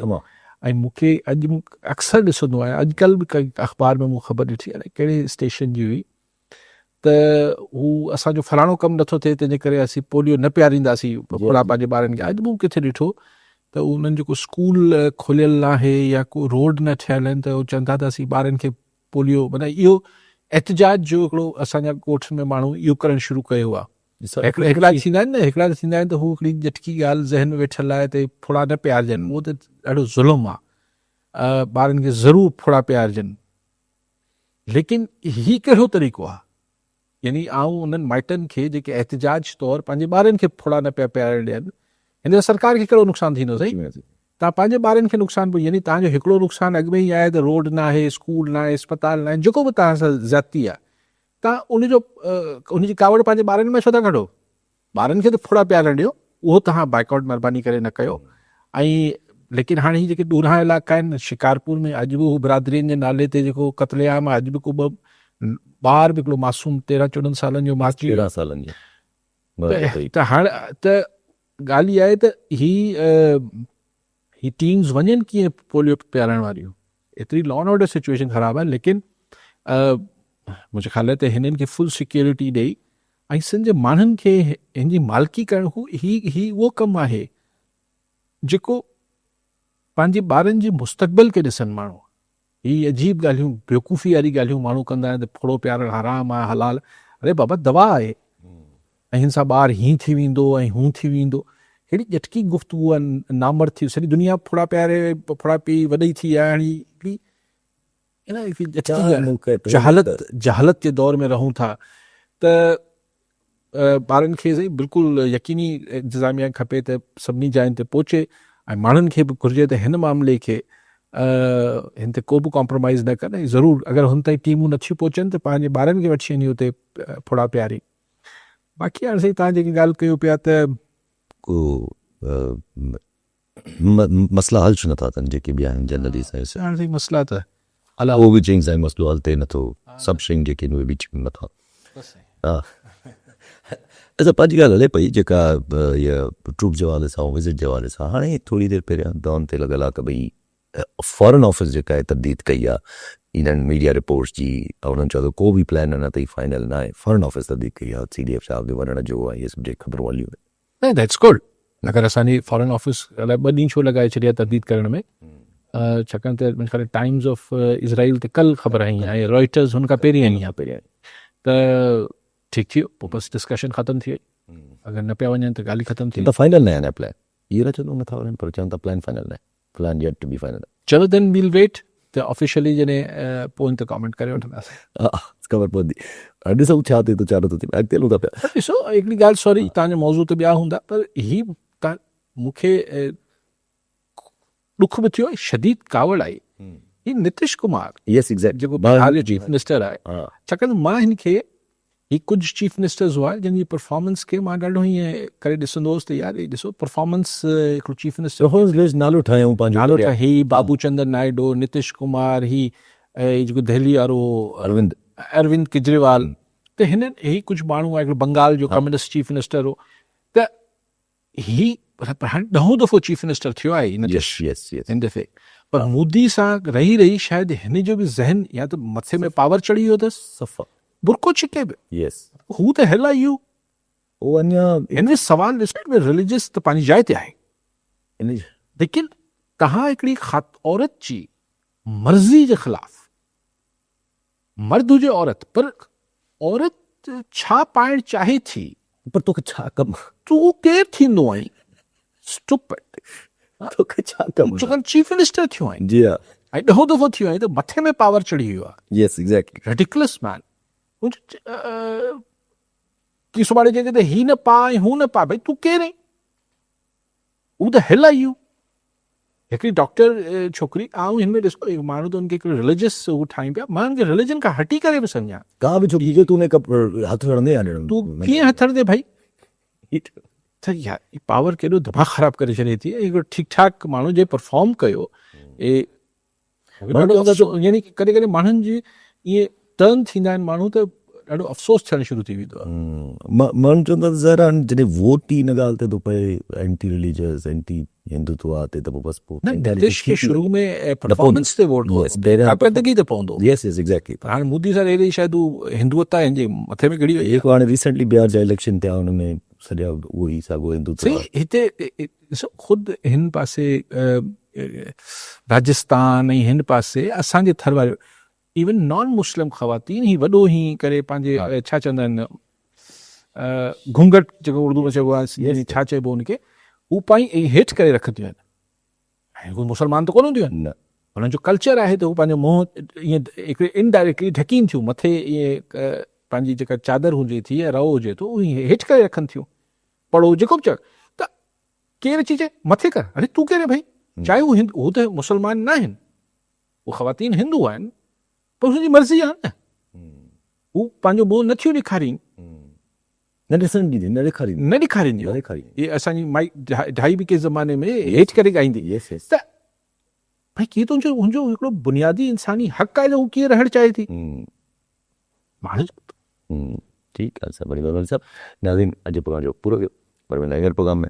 ऐं मूंखे अॼु अक्सर ॾिसंदो आहियां अॼुकल्ह बि अख़बार में मूं ख़बर ॾिठी आहे कहिड़े स्टेशन जी हुई त हू असांजो फलाणो कमु नथो थिए तंहिंजे करे असीं पोलियो न पियारींदासीं फोड़ा पंहिंजे ॿारनि खे। अॼु मूं किथे ॾिठो त उन्हनि जेको स्कूल खुलियल आहे या को रोड न ठहियल आहिनि त उहो चवनि था त असीं ॿारनि खे पोलियो माना इहो एहतिजाज जो हिकिड़ो असांजा ॻोठ में माण्हू इहो करणु शुरू कयो आहे। हिकिड़ा थींदा आहिनि न हिकिड़ा थींदा आहिनि त हू हिकिड़ी झटकी ॻाल्हि ज़हन में वेठल आहे त फोड़ा न पियारजनि उहो त ॾाढो ज़ुल्म आहे ॿारनि खे ज़रूरु फोड़ा पियारजनि लेकिन हीउ कहिड़ो तरीक़ो आहे यानी आऊं उन्हनि माइटनि खे जेके एहतिजाज तौरु पंहिंजे ॿारनि खे फोड़ा न पिया पियारण ॾियनि हिन सां सरकार खे कहिड़ो नुक़सानु थींदो सही तव्हां पंहिंजे ॿारनि खे नुक़सानु पोइ यानी तव्हांजो हिकिड़ो नुक़सानु अॻु में ई आहे त रोड न आहे स्कूल न आहे अस्पताल न आहे जेको बि तव्हां सां ज़्यादती आहे तव्हां उनजी कावड़ पंहिंजे ॿारनि में छो था कढो? ॿारनि खे त थोरा प्यार ॾियो, उहो तव्हां बाइकआउट महिरबानी करे न कयो। ऐं लेकिन हाणे ही जेके ॾूरां इलाइक़ा आहिनि, शिकारपुर में अॼु बि हू बिरादरीनि जे नाले ते जेको क़त्लेआम आहे, अॼु बि को ॿार बि हिकिड़ो मासूम 13-14 सालनि जो माची 13 सालनि जी त हाणे त ॻाल्हि इहा आहे त ही टीम्स वञनि कीअं पोलियो पियारण वारियूं? एतिरी लॉ एंड ऑर्डर सिचुएशन ख़राबु आहे, लेकिन मुंहिंजे ख़्याल ते हिननि खे फुल सिक्योरिटी ॾेई ऐं सिंध जे माण्हुनि खे हिन जी मालिकी करणु ही उहो कमु आहे जेको पंहिंजे ॿारनि जे मुस्तक़बिल खे ॾिसनि माण्हू। ही अजीब ॻाल्हियूं, बेवकूफ़ी वारी ॻाल्हियूं माण्हू कंदा आहिनि त थोरो प्यार हराम आहे, हलाल। अरे बाबा दवा आहे, ऐं हिन सां ॿारु हीअं थी वेंदो ऐं हूं थी वेंदो। हेड़ी ॼटकी गुफ़्तगू आहे, नामर थी, सॼी दुनिया फुड़ा प्यारे फुड़ा पी वॾी थी आहे। जहालत जे दौर में रहूं था त ॿारनि खे सही बिल्कुलु यकीनी इंतिज़ामिया खपे त सभिनी जायुनि ते पहुचे, ऐं माण्हुनि खे बि घुरिजे त हिन मामले खे हिन ते को बि कॉम्प्रोमाइज़ न कनि। ज़रूरु अगरि हुन ताईं टीमूं नथियूं पहुचनि त पंहिंजे ॿारनि खे वठी वञी हुते फुड़ा प्यारी। बाक़ी हाणे साईं तव्हां जेकी ॻाल्हि कयो पिया त को मसला हल छो नथा थियनि जेके बि आहिनि जनरली हाणे साईं मसला त अला उहो बि चई साईं मसलो हल थिए नथो, सभु शयूं जेके आहिनि उहे बि थियनि नथा। हा अच्छा, पंहिंजी ॻाल्हि हले पई जेका इहा ट्रूप जे हवाले सां, विज़िट जे हवाले सां। हाणे थोरी देरि पहिरियां दौन ते लॻल आहे की भई फॉरेन ऑफिस जेका आहे तब्दीद कई आहे इन्हनि मीडिया रिपोर्ट्स जी, ऐं उन्हनि चयो को बि प्लान अञा ताईं फाइनल न आहे। फॉरेन ऑफिस तब्दीद कई आहे, CDF साहिब जे वञण जो आहे, इहे सभु जेके ख़बरूं हलियूं आहिनि। That's good. अगरि असांजी फॉरेन ऑफिस अलाए 2 ॾींहं छो लॻाए छॾिया तब्दीद करण में, छाकाणि त मुंहिंजे ख़्याल टाइम्स ऑफ इज़राइल ते कल्ह ख़बर आई आहे, ऐं रॉइटर्स हुन खां पहिरीं आई आहे। त ठीकु थी वियो, पोइ बसि डिस्कशन ख़तमु थी वई। अगरि न पिया वञनि त ॻाल्हि ख़तमु थी। त फाइनल न आहे अञा प्लान, इहे न चवंदो नथा वञनि, पर चवनि था प्लान फाइनल न आहे, plan yet to be final. चलो देन वील वेट त ऑफिशियली जॾहिं पोइ ते कमेंट करे वठंदासीं। हा ख़बर पवंदी, ॾिसूं छा थिए थो, चारो थो थिए, अॻिते हलूं था पिया। ॾिसो हिकिड़ी ॻाल्हि, सॉरी तव्हांजो मौज़ू त ॿिया हूंदा, पर ही तव्हां मूंखे ॾुख बि थियो, शदीद कावड़ आई ही नीतीश कुमार, यस एग्जैक्ट, जेको बिहार जो चीफ मिनिस्टर आहे। हा छाकाणि मां हिन खे ही कुझु चीफ मिनिस्टर्स हुआ जिन जी परफॉर्मेंस खे मां ॾाढो हीअं करे ॾिसंदो हुउसि त यार ॾिसो परफॉर्मेंस हिकिड़ो चीफ मिनिस्टर नालो ठाहियूं पंहिंजो, नालो ठाहे, ही बाबू चंदर नायडू, नीतीश कुमार, ही जेको दिल्ली वारो अरविंद केजरीवाल, त हिननि ही कुझु माण्हू आहे, हिकिड़ो बंगाल जो कम्युनिस्ट चीफ मिनिस्टर हो, त ही हाणे 10 दफ़ो चीफ मिनिस्टर थियो आहे हिन दफ़े। पर मोदी सां रही शायदि हिन जो बि ज़हन या त मथे में पावर चढ़ी वियो अथसि, सफ़ा बुरको छिके बि, यस हू त हेल आर यू। उहो अञा हिन सवाल ॾिसण में रिलीजियस त पंहिंजी जाइ ते आहे, इन लेकिन तव्हां हिकिड़ी औरत जी मर्ज़ी जे ख़िलाफ़, मर्द हुजे औरत, पर औरत छा पाइण चाहे थी, पर तोखे छा कमु, तूं केरु थींदो आहीं? स्टूपिड, तोखे छा कमु, छाकाणि चीफ मिनिस्टर थियो आहीं, जी हा, ऐं 10 दफ़ो थियो आहीं त मथे में पावर चढ़ी वियो आहे। यस एग्जैक्टली, रेडिकुलस मैन। की सुभाणे चइजे त ही न पा ऐं हू न पा, भई तूं केरु आहीं? हू त हेल आई यू। हिकिड़ी डॉक्टर छोकिरी, ऐं हिन में ॾिसो माण्हू त हुनखे हिकिड़ो रिलीजियस हू ठाहिनि पिया, मां हुनखे रिलीजन खां हटी करे बि सम्झां, का बि छोकिरी तूं हथु हणंदे या तूं कीअं हथु हणंदे भाई? त यार पावर केॾो दिमाग़ ख़राब करे छॾे थी। हिकिड़ो ठीकु ठाक माण्हू जे परफॉर्म कयो, यानी कॾहिं कॾहिं माण्हुनि जी ईअं टर्न थींदा आहिनि माण्हू, त ॾाढो अफ़सोस थियणु शुरू थी वेंदो आहे। माण्हू चवंदा ज़रा जॾहिं वोट ई हिन ॻाल्हि ते थो पए, एंटी रिलीजियस एंटी हिंदुत्व ते, त पोइ बसि पोइ शुरू में परफॉर्मेंस ते वोट ते पवंदो। यस यस एग्जैक्टली। हाणे मोदी सां अहिड़ी शायदि हिंदुत्वता हिन जे मथे में गड़ी वई आहे। हाणे रिसेंटली बिहार जा इलेक्शन थिया, हुनमें सॼा उहो ई साॻियो हिंदुत्व। हिते ॾिसो ख़ुदि हिन पासे राजस्थान ऐं हिन पासे असांजे थर वारो इवन नॉन मुस्लिम ख़वातीन ही वॾो ही करे पंहिंजे छा चवंदा आहिनि घूंघट जेको उर्दू में चइबो आहे, छा चइबो हुनखे, हू पाई हेठि करे रखंदियूं आहिनि। ऐं हू मुस्लमान त कोन हूंदियूं आहिनि, न हुननि जो कल्चर आहे त हू पंहिंजो मुंहुं ईअं हिकिड़े इनडायरेक्टली ढकीनि थियूं, मथे ईअं पंहिंजी जेका चादर हुजे थी या रओ हुजे थो उहो हेठि करे रखनि थियूं, पढ़ो जेको बि चओ। त केरु अची चए मथे कर, अरे तूं केरु भाई? चाहे हू त मुस्लमान न आहिनि, उहे ख़वातीन हिंदू आहिनि, पर हुनजी मर्ज़ी आहे न, हू पंहिंजो मुंहुं नथियूं ॾेखारीनि, न ॾिसण ॾींदी, न ॾेखारींदी, न ॾेखारींदियूं। न ॾेखारींदी। ये असांजी माई ढाई बी के ज़माने में हेठि करे ॻाईंदी। यस यस। त भई कीअं तुंहिंजो मुंहिंजो हिकिड़ो बुनियादी इंसानी हक़ आहे, त हू कीअं रहणु चाहे थी माण्हू। ठीकु आहे, सभु बढ़िया। साहब नाज़रीन, अॼु प्रोग्राम जो पूरो कयो, पर मिलांगे प्रोग्राम में।